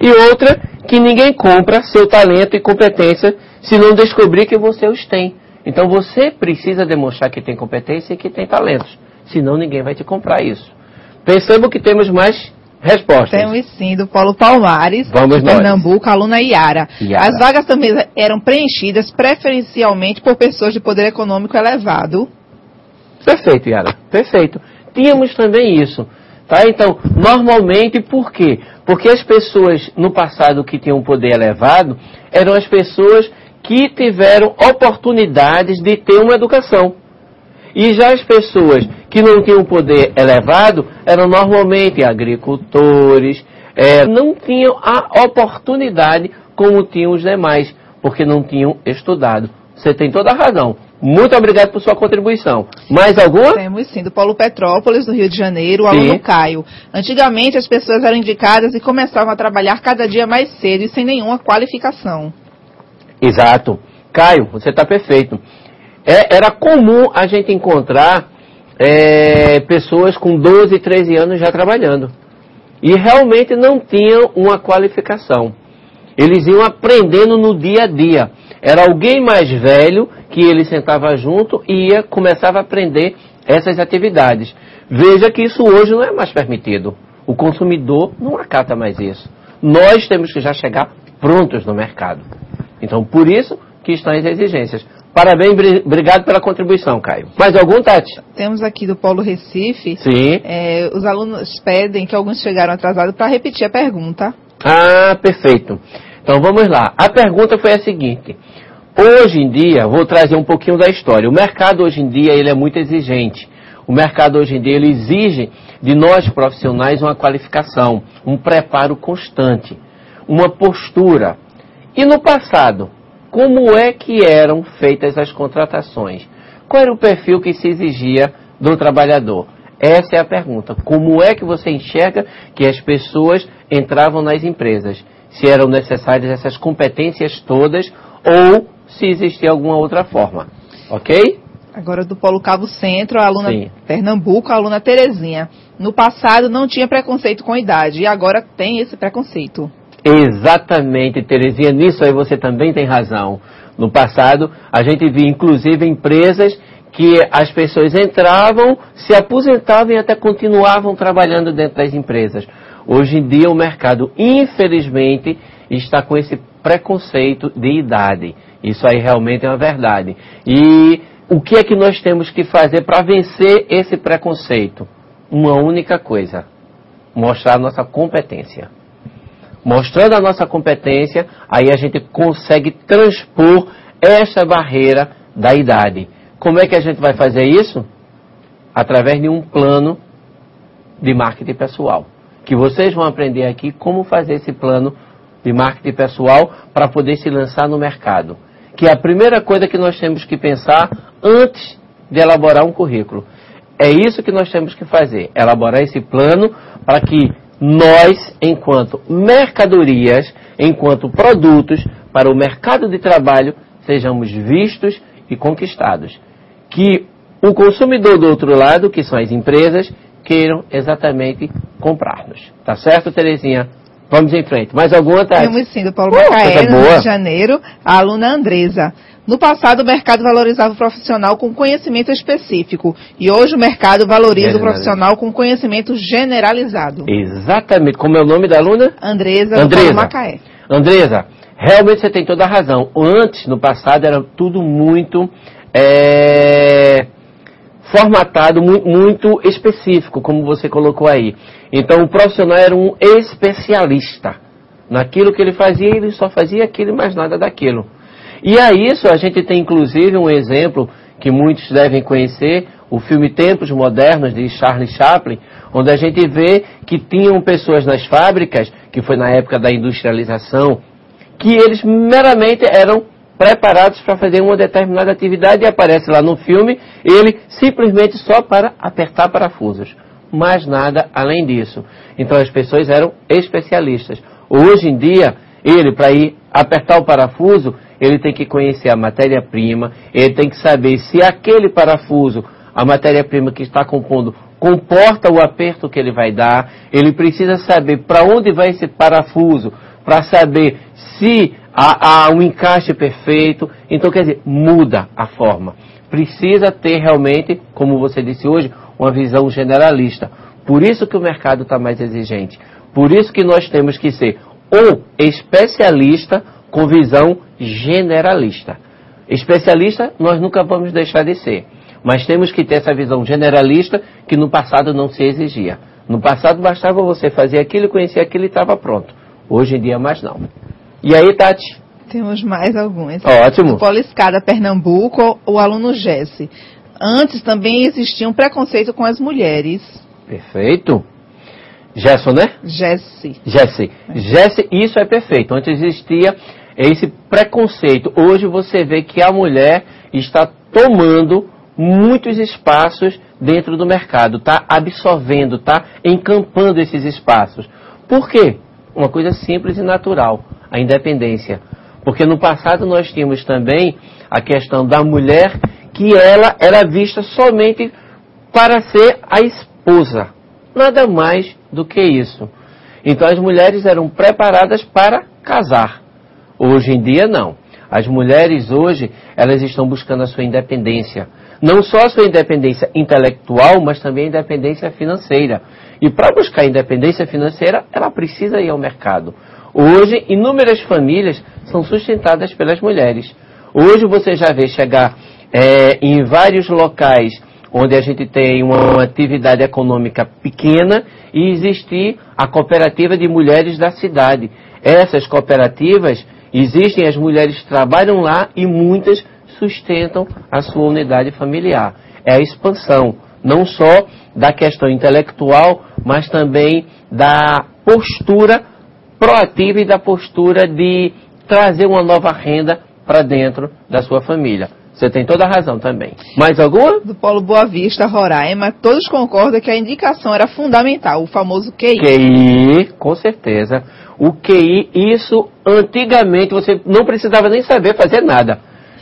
E outra, que ninguém compra seu talento e competência se não descobrir que você os tem. Então você precisa demonstrar que tem competência e que tem talentos. Senão ninguém vai te comprar isso. Percebo que temos mais respostas. Temos sim, do Paulo Palmares, Vamos de nós. Pernambuco, a aluna Yara. As vagas também eram preenchidas preferencialmente por pessoas de poder econômico elevado. Perfeito, Yara. Perfeito. Tínhamos também isso. Tá? Então, normalmente, por quê? Porque as pessoas no passado que tinham poder elevado eram as pessoas que tiveram oportunidades de ter uma educação. E já as pessoas que não tinham poder elevado eram normalmente agricultores, não tinham a oportunidade como tinham os demais, porque não tinham estudado. Você tem toda a razão. Muito obrigado por sua contribuição. Mais alguma? Temos sim, do Polo Petrópolis, do Rio de Janeiro, o aluno Caio. Antigamente as pessoas eram indicadas e começavam a trabalhar cada dia mais cedo e sem nenhuma qualificação. Exato. Caio, você está perfeito. Era comum a gente encontrar pessoas com 12, 13 anos já trabalhando. E realmente não tinham uma qualificação. Eles iam aprendendo no dia a dia. Era alguém mais velho que ele sentava junto e começava a aprender essas atividades. Veja que isso hoje não é mais permitido. O consumidor não acata mais isso. Nós temos que já chegar prontos no mercado. Então, por isso que estão as exigências. Parabéns, obrigado pela contribuição, Caio. Mais algum, Tati? Temos aqui do Polo Recife. Sim. Os alunos pedem, que alguns chegaram atrasados, para repetir a pergunta. Ah, perfeito. Então, vamos lá. A pergunta foi a seguinte. Hoje em dia, vou trazer um pouquinho da história. O mercado hoje em dia, ele é muito exigente. O mercado hoje em dia, ele exige de nós profissionais uma qualificação, um preparo constante, uma postura. E no passado, como é que eram feitas as contratações? Qual era o perfil que se exigia do trabalhador? Essa é a pergunta. Como é que você enxerga que as pessoas entravam nas empresas? Se eram necessárias essas competências todas ou se existia alguma outra forma. Ok? Agora do Polo Cabo Centro, a aluna Pernambuco, a aluna Terezinha. No passado não tinha preconceito com idade e agora tem esse preconceito. Exatamente, Terezinha, nisso aí você também tem razão. No passado, a gente via inclusive empresas que as pessoas entravam, se aposentavam e até continuavam trabalhando dentro das empresas. Hoje em dia o mercado, infelizmente, está com esse preconceito de idade. Isso aí realmente é uma verdade. E o que é que nós temos que fazer para vencer esse preconceito? Uma única coisa: mostrar a nossa competência. Mostrando a nossa competência, aí a gente consegue transpor essa barreira da idade. Como é que a gente vai fazer isso? Através de um plano de marketing pessoal. Que vocês vão aprender aqui como fazer esse plano de marketing pessoal para poder se lançar no mercado. Que é a primeira coisa que nós temos que pensar antes de elaborar um currículo. É isso que nós temos que fazer. Elaborar esse plano para que nós, enquanto mercadorias, enquanto produtos para o mercado de trabalho, sejamos vistos e conquistados. Que o consumidor do outro lado, que são as empresas, queiram exatamente comprar-nos. Tá certo, Terezinha? Vamos em frente. Mais alguma, Tati? Temos sim, do Paulo Macaé, no Rio de Janeiro, a aluna Andresa. No passado, o mercado valorizava o profissional com conhecimento específico. E hoje o mercado valoriza o profissional com conhecimento generalizado. Exatamente. Como é o nome da aluna? Andresa, do Paulo Macaé. Andresa, realmente você tem toda a razão. Antes, no passado, era tudo muito formatado, muito específico, como você colocou aí. Então, o profissional era um especialista. Naquilo que ele fazia, ele só fazia aquilo e mais nada daquilo. E a isso a gente tem inclusive um exemplo que muitos devem conhecer, o filme Tempos Modernos, de Charlie Chaplin, onde a gente vê que tinham pessoas nas fábricas, que foi na época da industrialização, que eles meramente eram preparados para fazer uma determinada atividade e aparece lá no filme, ele simplesmente só para apertar parafusos. Mais nada além disso. Então as pessoas eram especialistas. Hoje em dia, ele para ir apertar o parafuso, ele tem que conhecer a matéria-prima, ele tem que saber se aquele parafuso, a matéria-prima que está compondo, comporta o aperto que ele vai dar, ele precisa saber para onde vai esse parafuso, para saber se há um encaixe perfeito. Então, quer dizer, muda a forma. Precisa ter realmente, como você disse hoje, uma visão generalista. Por isso que o mercado está mais exigente. Por isso que nós temos que ser um especialista com visão generalista. Especialista nós nunca vamos deixar de ser. Mas temos que ter essa visão generalista que no passado não se exigia. No passado bastava você fazer aquilo, conhecer aquilo e estava pronto. Hoje em dia mais não. E aí, Tati? Temos mais alguns. Ótimo. Do Polo Escada, Pernambuco, o aluno Jesse. Antes também existia um preconceito com as mulheres. Perfeito. Gerson, né? Jesse, isso é perfeito. Antes existia esse preconceito. Hoje você vê que a mulher está tomando muitos espaços dentro do mercado, está absorvendo, está encampando esses espaços. Por quê? Uma coisa simples e natural, a independência. Porque no passado nós tínhamos também a questão da mulher que ela era vista somente para ser a esposa. Nada mais do que isso. Então as mulheres eram preparadas para casar. Hoje em dia não. As mulheres hoje, elas estão buscando a sua independência. Não só a sua independência intelectual, mas também a independência financeira. E para buscar a independência financeira, ela precisa ir ao mercado. Hoje, inúmeras famílias são sustentadas pelas mulheres. Hoje você já vê chegar em vários locais onde a gente tem uma atividade econômica pequena e existir a cooperativa de mulheres da cidade. Essas cooperativas existem, as mulheres trabalham lá e muitas sustentam a sua unidade familiar. É a expansão, não só da questão intelectual, mas também da postura proativa e da postura de trazer uma nova renda para dentro da sua família. Você tem toda a razão também. Mais alguma? Do Polo Boa Vista, Roraima, todos concordam que a indicação era fundamental, o famoso QI. QI, com certeza. O QI, isso antigamente você não precisava nem saber fazer nada.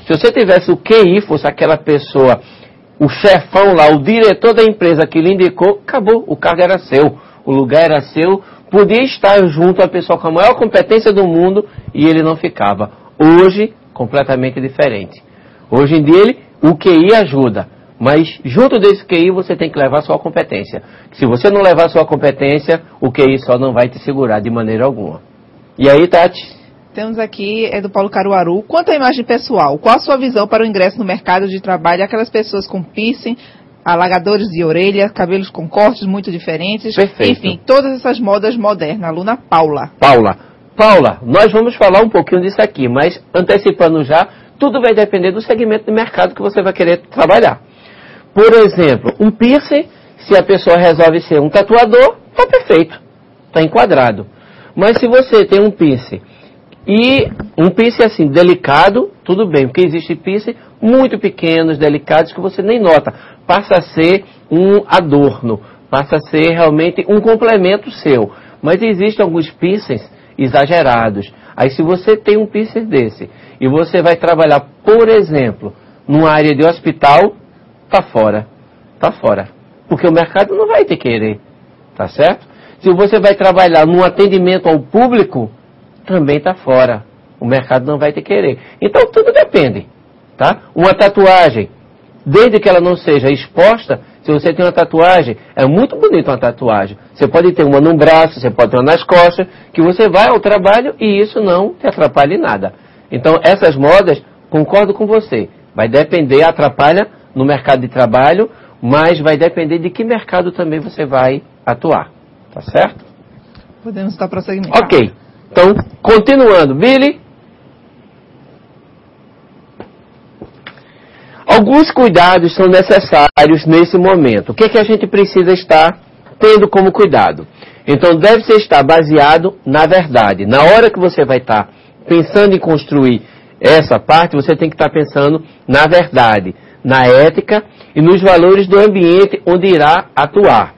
Se você tivesse o QI, fosse aquela pessoa, o chefão lá, o diretor da empresa que lhe indicou, acabou, o cargo era seu, o lugar era seu, podia estar junto à pessoa com a maior competência do mundo e ele não ficava. Hoje, completamente diferente. Hoje em dia, o QI ajuda, mas junto desse QI você tem que levar a sua competência. Se você não levar a sua competência, o QI só não vai te segurar de maneira alguma. E aí, Tati? Temos aqui, do Paulo Caruaru. Quanto à imagem pessoal, qual a sua visão para o ingresso no mercado de trabalho? Aquelas pessoas com piercing, alagadores de orelha, cabelos com cortes muito diferentes. Perfeito. Enfim, todas essas modas modernas. Aluna Paula, nós vamos falar um pouquinho disso aqui, mas antecipando já, tudo vai depender do segmento de mercado que você vai querer trabalhar. Por exemplo, um piercing, se a pessoa resolve ser um tatuador, está perfeito, está enquadrado. Mas se você tem um piercing, e um piercing assim, delicado, tudo bem, porque existem piercing muito pequenos, delicados, que você nem nota. Passa a ser um adorno, passa a ser realmente um complemento seu. Mas existem alguns piercings exagerados. Aí se você tem um piercing desse, e você vai trabalhar, por exemplo, numa área de hospital, tá fora. Porque o mercado não vai te querer, tá certo? Se você vai trabalhar num atendimento ao público, também está fora. O mercado não vai te querer. Então tudo depende, tá? Uma tatuagem, desde que ela não seja exposta, se você tem uma tatuagem, é muito bonita uma tatuagem. Você pode ter uma no braço, você pode ter uma nas costas, que você vai ao trabalho e isso não te atrapalha em nada. Então essas modas, concordo com você, vai depender, atrapalha no mercado de trabalho, mas vai depender de que mercado também você vai atuar, tá certo? Podemos dar prosseguimento. Ok. Então, continuando. Billy? Alguns cuidados são necessários nesse momento. O que é que a gente precisa estar tendo como cuidado? Então, deve ser estar baseado na verdade. Na hora que você vai estar pensando em construir essa parte, você tem que estar pensando na verdade, na ética e nos valores do ambiente onde irá atuar.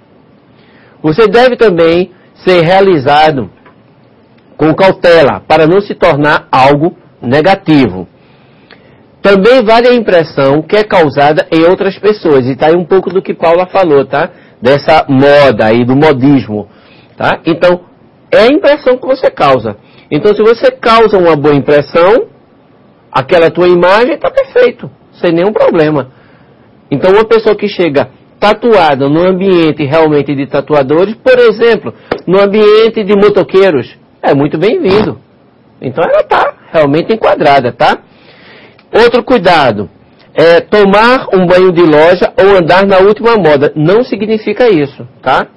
Você deve também ser realizado com cautela, para não se tornar algo negativo. Também vale a impressão que é causada em outras pessoas. E está aí um pouco do que Paula falou, tá? Dessa moda aí, do modismo, tá? Então, é a impressão que você causa. Então, se você causa uma boa impressão, aquela tua imagem está perfeito, sem nenhum problema. Então, uma pessoa que chega tatuada no ambiente realmente de tatuadores, por exemplo, no ambiente de motoqueiros, é muito bem-vindo. Então, ela está realmente enquadrada, tá? Outro cuidado, tomar um banho de loja ou andar na última moda. Não significa isso, tá?